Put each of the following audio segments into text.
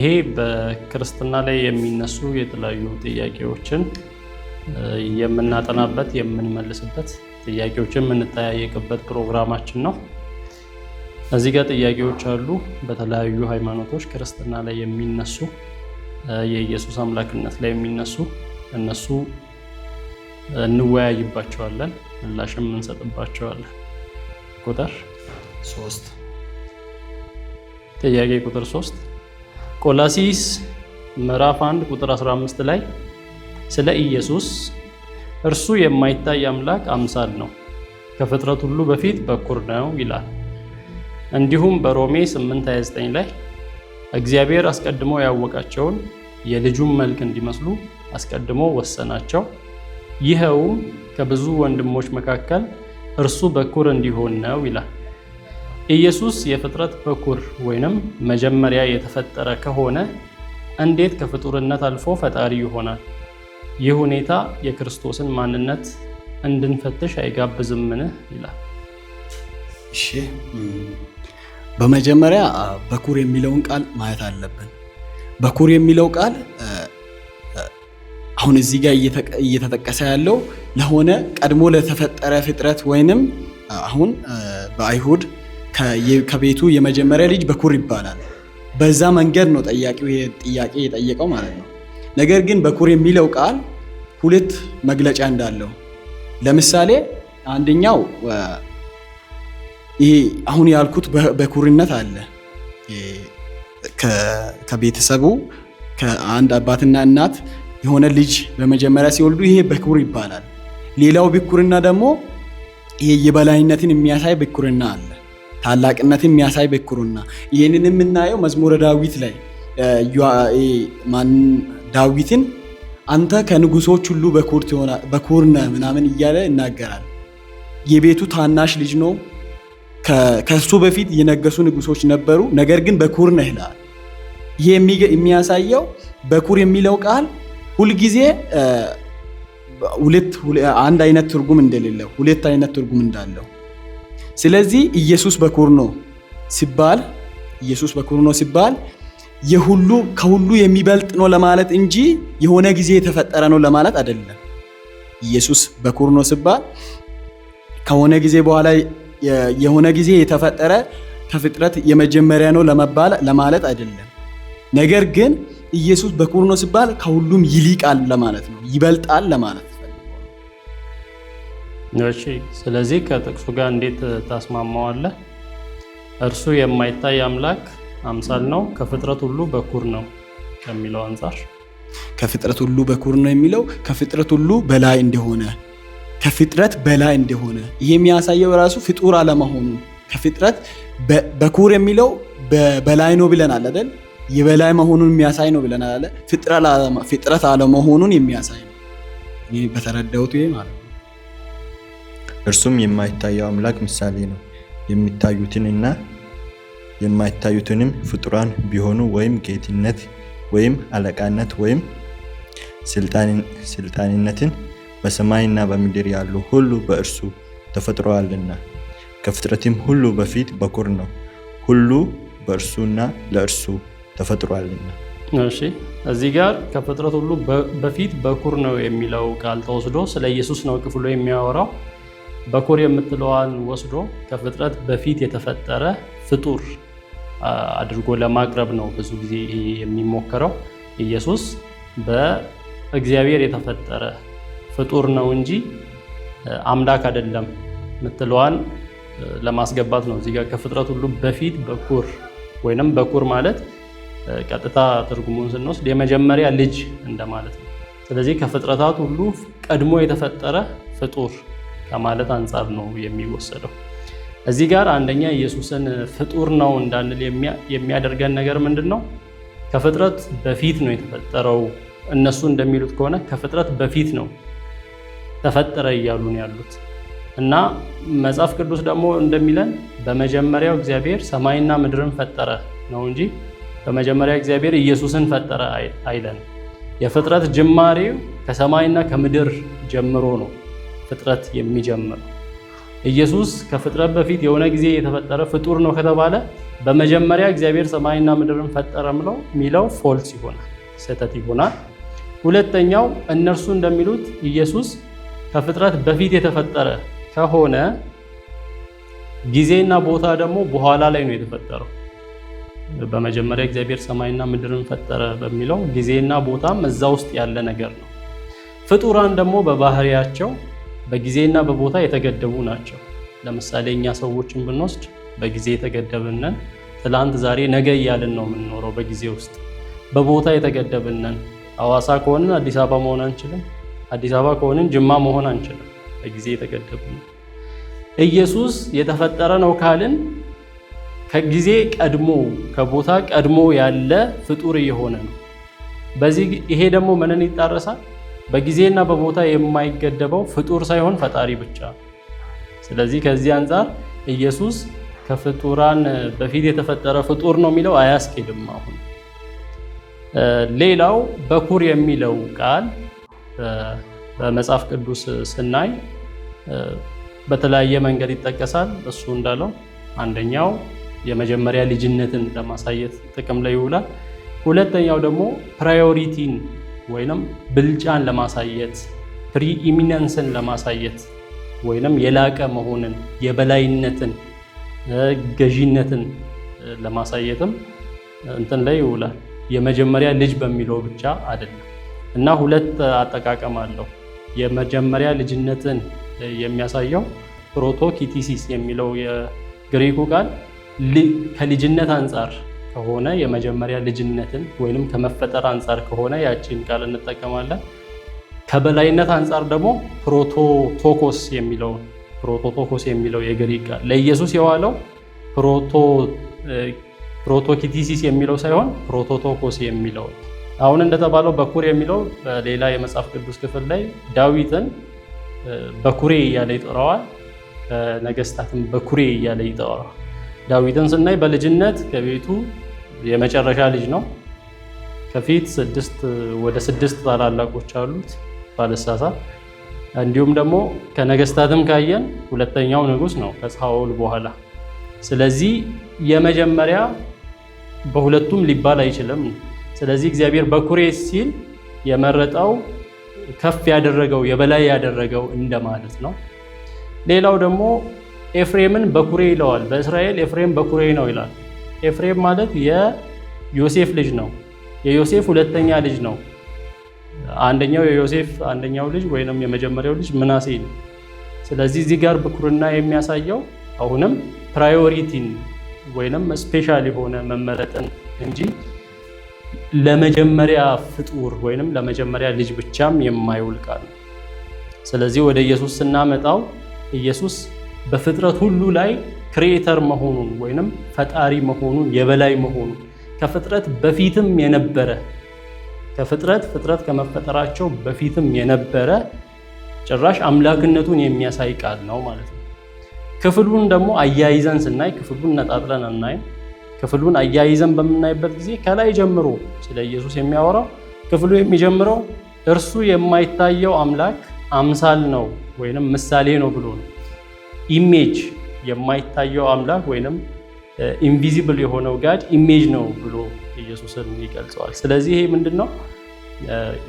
ይሄ በክርስትና ላይ የሚነሱ የተለያዩ ጥያቄዎችን የምናጠናበት የምንመልስበት ጥያቄዎችን የምንጠያየቅበት ፕሮግራማችን ነው። እዚህ ጋር ጥያቄዎች አሉ። በተለያዩ ሃይማኖቶች ክርስትና ላይ የሚነሱ የኢየሱስ አምላክነት ላይ የሚነሱ እነሱ እንወያይባቸዋለን፣ ምላሽም እንሰጥባቸዋለን። ቁጥር 3 ጥያቄ ቁጥር 3 ቆላሲስ ምዕራፍ 1 ቁጥር 15 ላይ ስለ ኢየሱስ እርሱ የማይታይ አምላክ አምሳል ነው፣ ከፍጥረት ሁሉ በፊት በኩር ነው ይላል። እንዲሁም በሮሜ 8:29 ላይ እግዚአብሔር አስቀድሞ ያወቃቸውን የልጁን መልክ እንዲመስሉ አስቀድሞ ወሰናቸው፣ ይኸውም ከብዙ ወንድሞች መካከል እርሱ በኩር እንዲሆን ነው ይላል። ኢየሱስ የፍጥረት በኩር ወይንም መጀመሪያ የተፈጠረ ከሆነ እንዴት ከፍጡርነት አልፎ ፈጣሪ ይሆናል? ይህ ሁኔታ የክርስቶስን ማንነት እንድንፈትሽ አይጋብዝምን? ይላል። እሺ፣ በመጀመሪያ በኩር የሚለውን ቃል ማየት አለብን። በኩር የሚለው ቃል አሁን እዚህ ጋር እየተጠቀሰ ያለው ለሆነ ቀድሞ ለተፈጠረ ፍጥረት ወይንም አሁን በአይሁድ ከቤቱ የመጀመሪያ ልጅ በኩር ይባላል። በዛ መንገድ ነው ጠያቂው ጥያቄ የጠየቀው ማለት ነው። ነገር ግን በኩር የሚለው ቃል ሁለት መግለጫ እንዳለው፣ ለምሳሌ አንደኛው ይሄ አሁን ያልኩት በኩርነት አለ። ከቤተሰቡ ከአንድ አባትና እናት የሆነ ልጅ በመጀመሪያ ሲወልዱ ይሄ በኩር ይባላል። ሌላው ብኩርና ደግሞ ይሄ የበላይነትን የሚያሳይ ብኩርና አለ፣ ታላቅነትን የሚያሳይ ብኩርና። ይህንን የምናየው መዝሙረ ዳዊት ላይ ዳዊትን አንተ ከንጉሶች ሁሉ በኩር ነህ ምናምን እያለ ይናገራል። የቤቱ ታናሽ ልጅ ነው። ከሱ በፊት የነገሱ ንጉሶች ነበሩ፣ ነገር ግን በኩር ነህ ይላል። ይሄ የሚያሳየው በኩር የሚለው ቃል ሁልጊዜ አንድ አይነት ትርጉም እንደሌለው ሁለት አይነት ትርጉም እንዳለው። ስለዚህ ኢየሱስ በኩር ነው ሲባል ከሁሉ የሚበልጥ ነው ለማለት እንጂ የሆነ ጊዜ የተፈጠረ ነው ለማለት አይደለም። ኢየሱስ በኩር ነው ሲባል ከሆነ ጊዜ በኋላ የሆነ ጊዜ የተፈጠረ ከፍጥረት የመጀመሪያ ነው ለማለት አይደለም። ነገር ግን ኢየሱስ በኩር ነው ሲባል ከሁሉም ይልቃል ለማለት ነው፣ ይበልጣል ለማለት ፈልጓል። እሺ፣ ስለዚህ ከጥቅሱ ጋር እንዴት ታስማማዋለህ? እርሱ የማይታይ አምላክ አምሳል ነው፣ ከፍጥረት ሁሉ በኩር ነው ከሚለው አንፃር ከፍጥረት ሁሉ በኩር ነው የሚለው ከፍጥረት ሁሉ በላይ እንደሆነ ይሄ የሚያሳየው ራሱ ፍጡር አለመሆኑ። ከፍጥረት በኩር የሚለው በላይ ነው ብለናል አይደል? የበላይ መሆኑን የሚያሳይ ነው ብለናል አይደል? ፍጥረት አለመሆኑን የሚያሳይ ነው። ይሄ በተረዳሁት ይሄ ማለት ነው። እርሱም የማይታየው አምላክ ምሳሌ ነው፣ የሚታዩትንና የማይታዩትንም ፍጡራን ቢሆኑ ወይም ጌትነት ወይም አለቃነት ወይም ስልጣንነትን በሰማይና በምድር ያሉ ሁሉ በእርሱ ተፈጥረዋልና፣ ከፍጥረትም ሁሉ በፊት በኩር ነው፣ ሁሉ በእርሱና ለእርሱ ተፈጥሯልና። እሺ፣ እዚህ ጋር ከፍጥረት ሁሉ በፊት በኩር ነው የሚለው ቃል ተወስዶ ስለ ኢየሱስ ነው ክፍሉ የሚያወራው። በኩር የምትለዋን ወስዶ ከፍጥረት በፊት የተፈጠረ ፍጡር አድርጎ ለማቅረብ ነው ብዙ ጊዜ የሚሞከረው። ኢየሱስ በእግዚአብሔር የተፈጠረ ፍጡር ነው እንጂ አምላክ አይደለም የምትለዋን ለማስገባት ነው። እዚህ ጋር ከፍጥረት ሁሉ በፊት በኩር ወይንም በኩር ማለት ቀጥታ ትርጉሙን ስንወስድ የመጀመሪያ ልጅ እንደማለት ነው። ስለዚህ ከፍጥረታት ሁሉ ቀድሞ የተፈጠረ ፍጡር ከማለት አንጻር ነው የሚወሰደው። እዚህ ጋር አንደኛ ኢየሱስን ፍጡር ነው እንዳንል የሚያደርገን ነገር ምንድን ነው? ከፍጥረት በፊት ነው የተፈጠረው። እነሱ እንደሚሉት ከሆነ ከፍጥረት በፊት ነው ተፈጠረ እያሉ ነው ያሉት እና መጽሐፍ ቅዱስ ደግሞ እንደሚለን በመጀመሪያው እግዚአብሔር ሰማይና ምድርን ፈጠረ ነው እንጂ በመጀመሪያ እግዚአብሔር ኢየሱስን ፈጠረ አይለን። የፍጥረት ጅማሬው ከሰማይና ከምድር ጀምሮ ነው ፍጥረት የሚጀምረው። ኢየሱስ ከፍጥረት በፊት የሆነ ጊዜ የተፈጠረ ፍጡር ነው ከተባለ በመጀመሪያ እግዚአብሔር ሰማይና ምድርን ፈጠረ ሚለው ፎልስ ይሆናል፣ ስህተት ይሆናል። ሁለተኛው እነርሱ እንደሚሉት ኢየሱስ ከፍጥረት በፊት የተፈጠረ ከሆነ ጊዜና ቦታ ደግሞ በኋላ ላይ ነው የተፈጠረው። በመጀመሪያ እግዚአብሔር ሰማይና ምድርን ፈጠረ በሚለው ጊዜና ቦታም እዛ ውስጥ ያለ ነገር ነው። ፍጡራን ደግሞ በባህሪያቸው በጊዜና በቦታ የተገደቡ ናቸው። ለምሳሌ እኛ ሰዎችን ብንወስድ በጊዜ የተገደብነን፣ ትላንት፣ ዛሬ፣ ነገ እያልን ነው የምንኖረው በጊዜ ውስጥ። በቦታ የተገደብነን፣ ሐዋሳ ከሆንን አዲስ አበባ መሆን አንችልም፣ አዲስ አበባ ከሆንን ጅማ መሆን አንችልም፣ በጊዜ የተገደብን። ኢየሱስ የተፈጠረ ነው ካልን ከጊዜ ቀድሞ ከቦታ ቀድሞ ያለ ፍጡር የሆነ ነው። ይሄ ደግሞ ምንን ይጣረሳል? በጊዜና በቦታ የማይገደበው ፍጡር ሳይሆን ፈጣሪ ብቻ። ስለዚህ ከዚህ አንጻር ኢየሱስ ከፍጡራን በፊት የተፈጠረ ፍጡር ነው የሚለው አያስኬድም። አሁን ሌላው በኩር የሚለው ቃል በመጽሐፍ ቅዱስ ስናይ በተለያየ መንገድ ይጠቀሳል። እሱ እንዳለው አንደኛው የመጀመሪያ ልጅነትን ለማሳየት ጥቅም ላይ ይውላል። ሁለተኛው ደግሞ ፕራዮሪቲን ወይንም ብልጫን ለማሳየት ፕሪኢሚነንስን ለማሳየት ወይንም የላቀ መሆንን የበላይነትን ገዢነትን ለማሳየትም እንትን ላይ ይውላል። የመጀመሪያ ልጅ በሚለው ብቻ አይደለም እና ሁለት አጠቃቀም አለው። የመጀመሪያ ልጅነትን የሚያሳየው ፕሮቶኪቲሲስ የሚለው የግሪኩ ቃል ከልጅነት አንጻር ከሆነ የመጀመሪያ ልጅነትን ወይንም ከመፈጠር አንጻር ከሆነ ያቺን ቃል እንጠቀማለን። ከበላይነት አንጻር ደግሞ ፕሮቶቶኮስ የሚለው የግሪክ ቃል ለኢየሱስ የዋለው ፕሮቶኪቲሲስ የሚለው ሳይሆን ፕሮቶቶኮስ የሚለው። አሁን እንደተባለው በኩር የሚለው በሌላ የመጽሐፍ ቅዱስ ክፍል ላይ ዳዊትን በኩሬ እያለ ይጠራዋል፣ ከነገስታትም በኩሬ እያለ ይጠራዋል። ዳዊትን ስናይ በልጅነት ከቤቱ የመጨረሻ ልጅ ነው። ከፊት ወደ 6 ታላላቆች አሉት ባለሳሳት። እንዲሁም ደግሞ ከነገስታትም ካየን ሁለተኛው ንጉስ ነው ከሳኦል በኋላ። ስለዚህ የመጀመሪያ በሁለቱም ሊባል አይችልም። ስለዚህ እግዚአብሔር በኩሬ ሲል የመረጠው ከፍ ያደረገው የበላይ ያደረገው እንደማለት ነው። ሌላው ደግሞ ኤፍሬምን በኩሬ ይለዋል። በእስራኤል ኤፍሬም በኩሬ ነው ይላል። ኤፍሬም ማለት የዮሴፍ ልጅ ነው። የዮሴፍ ሁለተኛ ልጅ ነው። አንደኛው የዮሴፍ አንደኛው ልጅ ወይንም የመጀመሪያው ልጅ ምናሴ ነው። ስለዚህ እዚህ ጋር ብኩርና የሚያሳየው አሁንም ፕራዮሪቲን ወይንም ስፔሻል የሆነ መመረጥን እንጂ ለመጀመሪያ ፍጡር ወይንም ለመጀመሪያ ልጅ ብቻም የማይውል ቃል ነው። ስለዚህ ወደ ኢየሱስ ስናመጣው ኢየሱስ በፍጥረት ሁሉ ላይ ክሪኤተር መሆኑን ወይንም ፈጣሪ መሆኑን የበላይ መሆኑን ከፍጥረት በፊትም የነበረ ፍጥረት ከመፈጠራቸው በፊትም የነበረ ጭራሽ አምላክነቱን የሚያሳይ ቃል ነው ማለት ነው። ክፍሉን ደግሞ አያይዘን ስናይ ክፍሉን ነጣጥለን አናይም። ክፍሉን አያይዘን በምናይበት ጊዜ ከላይ ጀምሮ ስለ ኢየሱስ የሚያወራው ክፍሉ የሚጀምረው እርሱ የማይታየው አምላክ አምሳል ነው ወይንም ምሳሌ ነው ብሎ ነው። ኢሜጅ የማይታየው አምላክ ወይንም ኢንቪዚብል የሆነው ጋድ ኢሜጅ ነው ብሎ ኢየሱስን ይገልጸዋል። ስለዚህ ይሄ ምንድነው?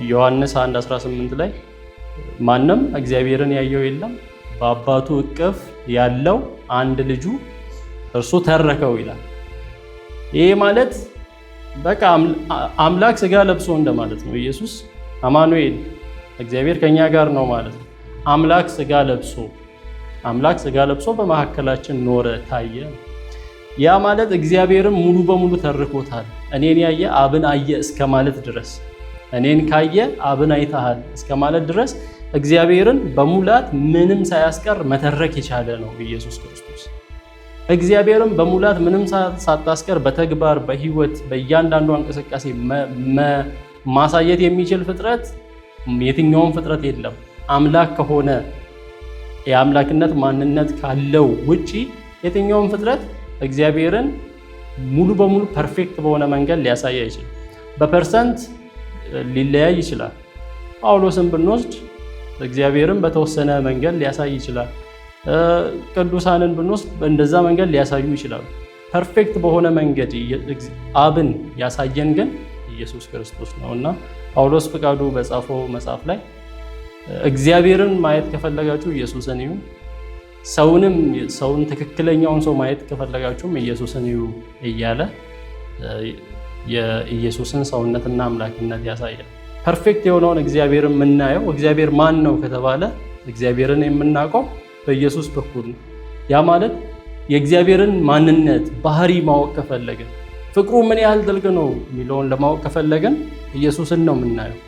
ዮሐንስ 1:18 ላይ ማንም እግዚአብሔርን ያየው የለም በአባቱ እቅፍ ያለው አንድ ልጁ እርሱ ተረከው ይላል። ይሄ ማለት በቃ አምላክ ስጋ ለብሶ እንደማለት ነው። ኢየሱስ አማኑኤል እግዚአብሔር ከኛ ጋር ነው ማለት ነው። አምላክ ስጋ ለብሶ በመካከላችን ኖረ፣ ታየ። ያ ማለት እግዚአብሔርን ሙሉ በሙሉ ተርኮታል። እኔን ያየ አብን አየ እስከ ማለት ድረስ፣ እኔን ካየ አብን አይተሃል እስከ ማለት ድረስ እግዚአብሔርን በሙላት ምንም ሳያስቀር መተረክ የቻለ ነው ኢየሱስ ክርስቶስ። እግዚአብሔርን በሙላት ምንም ሳታስቀር በተግባር በህይወት በእያንዳንዱ እንቅስቃሴ ማሳየት የሚችል ፍጥረት የትኛውም ፍጥረት የለም። አምላክ ከሆነ የአምላክነት ማንነት ካለው ውጪ የትኛውም ፍጥረት እግዚአብሔርን ሙሉ በሙሉ ፐርፌክት በሆነ መንገድ ሊያሳይ አይችልም። በፐርሰንት ሊለያይ ይችላል። ጳውሎስን ብንወስድ እግዚአብሔርን በተወሰነ መንገድ ሊያሳይ ይችላል። ቅዱሳንን ብንወስድ እንደዛ መንገድ ሊያሳዩ ይችላሉ። ፐርፌክት በሆነ መንገድ አብን ያሳየን ግን ኢየሱስ ክርስቶስ ነውና ጳውሎስ ፍቃዱ በጻፈው መጽሐፍ ላይ እግዚአብሔርን ማየት ከፈለጋችሁ ኢየሱስን እዩ፣ ሰውን ትክክለኛውን ሰው ማየት ከፈለጋችሁም ኢየሱስን እዩ እያለ የኢየሱስን ሰውነትና አምላክነት ያሳያል። ፐርፌክት የሆነውን እግዚአብሔርን የምናየው እግዚአብሔር ማን ነው ከተባለ እግዚአብሔርን የምናውቀው በኢየሱስ በኩል ነው። ያ ማለት የእግዚአብሔርን ማንነት ባህሪ ማወቅ ከፈለግን ፍቅሩ ምን ያህል ጥልቅ ነው የሚለውን ለማወቅ ከፈለግን ኢየሱስን ነው የምናየው።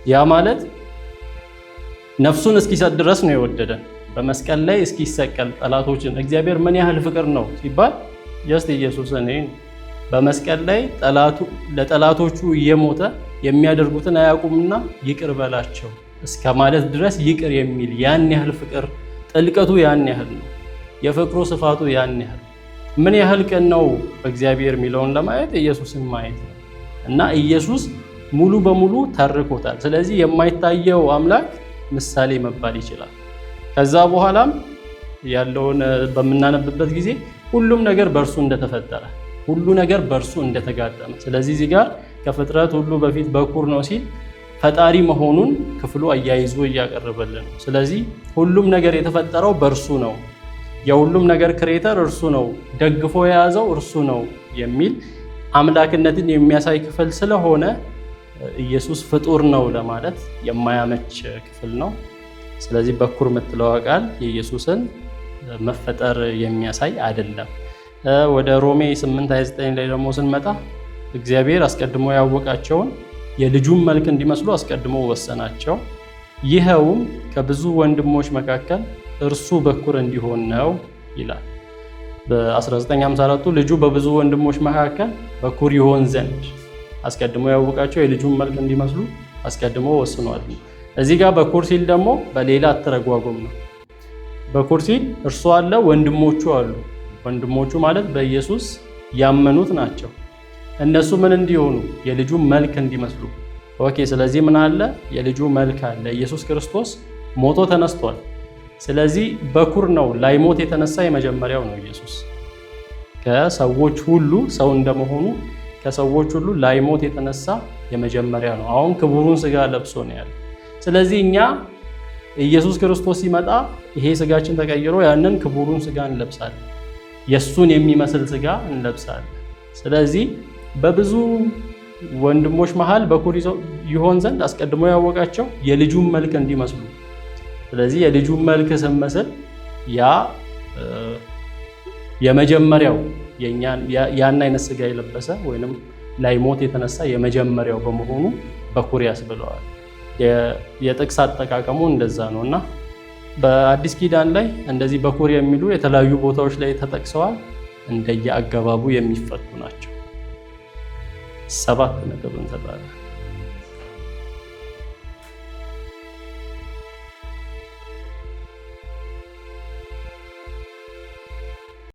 ያ ማለት ነፍሱን እስኪሰጥ ድረስ ነው የወደደን፣ በመስቀል ላይ እስኪሰቀል ጠላቶችን እግዚአብሔር ምን ያህል ፍቅር ነው ሲባል ጀስት ኢየሱስን በመስቀል ላይ ለጠላቶቹ እየሞተ የሚያደርጉትን አያውቁምና ይቅር በላቸው እስከ ማለት ድረስ ይቅር የሚል ያን ያህል ፍቅር ጥልቀቱ ያን ያህል ነው። የፍቅሩ ስፋቱ ያን ያህል ምን ያህል ቀን ነው በእግዚአብሔር የሚለውን ለማየት ኢየሱስን ማየት ነው እና ኢየሱስ ሙሉ በሙሉ ተርኮታል። ስለዚህ የማይታየው አምላክ ምሳሌ መባል ይችላል። ከዛ በኋላም ያለውን በምናነብበት ጊዜ ሁሉም ነገር በእርሱ እንደተፈጠረ፣ ሁሉ ነገር በእርሱ እንደተጋጠመ፣ ስለዚህ እዚህ ጋር ከፍጥረት ሁሉ በፊት በኩር ነው ሲል ፈጣሪ መሆኑን ክፍሉ አያይዞ እያቀረበልን ነው። ስለዚህ ሁሉም ነገር የተፈጠረው በእርሱ ነው፣ የሁሉም ነገር ክሬተር እርሱ ነው፣ ደግፎ የያዘው እርሱ ነው የሚል አምላክነትን የሚያሳይ ክፍል ስለሆነ ኢየሱስ ፍጡር ነው ለማለት የማያመች ክፍል ነው። ስለዚህ በኩር የምትለዋ ቃል የኢየሱስን መፈጠር የሚያሳይ አይደለም። ወደ ሮሜ 8:29 ላይ ደግሞ ስንመጣ እግዚአብሔር አስቀድሞ ያወቃቸውን የልጁን መልክ እንዲመስሉ አስቀድሞ ወሰናቸው፣ ይኸውም ከብዙ ወንድሞች መካከል እርሱ በኩር እንዲሆን ነው ይላል። በ1954 ልጁ በብዙ ወንድሞች መካከል በኩር ይሆን ዘንድ አስቀድሞ ያወቃቸው የልጁን መልክ እንዲመስሉ አስቀድሞ ወስኗል። እዚህ ጋር በኩር ሲል ደግሞ በሌላ አተረጓጎም ነው። በኩር ሲል እርሱ አለ፣ ወንድሞቹ አሉ። ወንድሞቹ ማለት በኢየሱስ ያመኑት ናቸው። እነሱ ምን እንዲሆኑ? የልጁን መልክ እንዲመስሉ። ኦኬ፣ ስለዚህ ምን አለ? የልጁ መልክ አለ። ኢየሱስ ክርስቶስ ሞቶ ተነስቷል። ስለዚህ በኩር ነው፣ ላይሞት የተነሳ የመጀመሪያው ነው። ኢየሱስ ከሰዎች ሁሉ ሰው እንደመሆኑ ከሰዎች ሁሉ ላይሞት የተነሳ የመጀመሪያ ነው። አሁን ክቡሩን ስጋ ለብሶ ነው ያለ። ስለዚህ እኛ ኢየሱስ ክርስቶስ ሲመጣ ይሄ ስጋችን ተቀይሮ ያንን ክቡሩን ስጋ እንለብሳለን፣ የሱን የሚመስል ስጋ እንለብሳለን። ስለዚህ በብዙ ወንድሞች መሃል በኩር ይሆን ዘንድ አስቀድሞ ያወቃቸው የልጁን መልክ እንዲመስሉ። ስለዚህ የልጁን መልክ ስንመስል ያ የመጀመሪያው ያን አይነት ስጋ የለበሰ ወይንም ላይሞት የተነሳ የመጀመሪያው በመሆኑ በኩር ያስብለዋል። የጥቅስ አጠቃቀሙ እንደዛ ነው እና በአዲስ ኪዳን ላይ እንደዚህ በኩር የሚሉ የተለያዩ ቦታዎች ላይ ተጠቅሰዋል። እንደየ አገባቡ የሚፈቱ ናቸው። 7 ነጥብ እንሰጣለን።